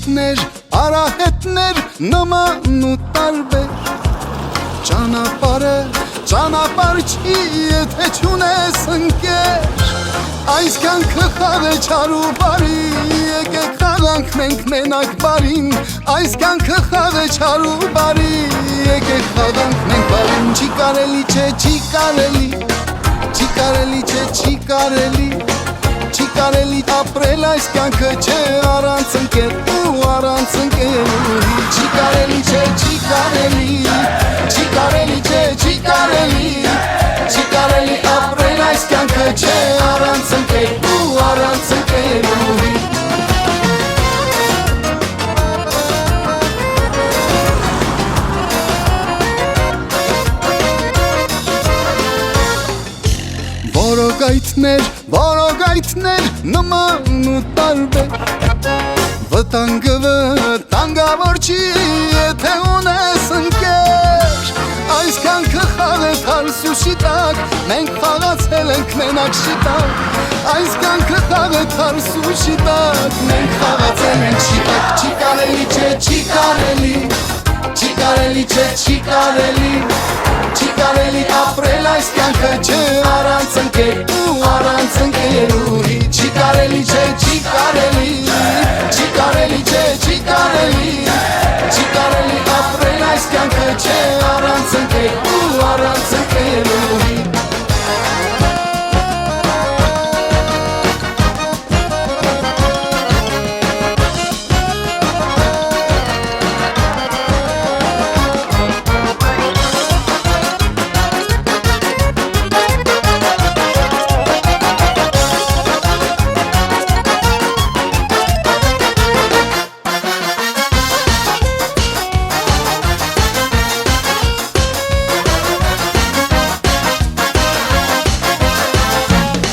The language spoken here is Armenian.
Որոգայթներ, արահետներ, նման ու տարբեր Ճանապարհ չի, եթե չունես ընկեր Այս կյանքը խաղ է չար ու բարի Եկեք խաղանք մենք մենակ բարին Այս կյանքը խաղ է չար ու բարի Եկեք խաղանք մենք բարին Չի կարելի չէ, չի կարելի Չի կարելի չէ, չի կարելի Չի կարելի ապրել այս կյանքը չէ առանց ընկեր ու առանց ընկերուհի Չի կարելի չէ, չի կարելի Չի կարելի չէ, չի կարելի Չի կարելի ապրել այս կյանքը չէ առանց ընկեր ու առանց ընկերուհի Որոգայթներ, նման ու տարբեր Վտանգավոր չի, եթե ունես ընկեր Այս կյանքը խաղ է թարս ու շիտակ Մենք խաղացել ենք մենակ շիտակ Այս կյանքը խաղ է թարս ու շիտակ Մենք խաղացել ենք շիտակ Չի կարելի չէ, չի կարելի Չի կարելի չէ, չի կարելի Չի կարելի ապրել այս կյանքը չէ առանց ընկեր ու առանց ընկերուհի Չի կարելի չէ, չի կարելի Չի կարելի չէ, չի կարելի Չի կարելի ապրել այս կյանքը չէ առանց ընկեր ու առանց ընկերուհի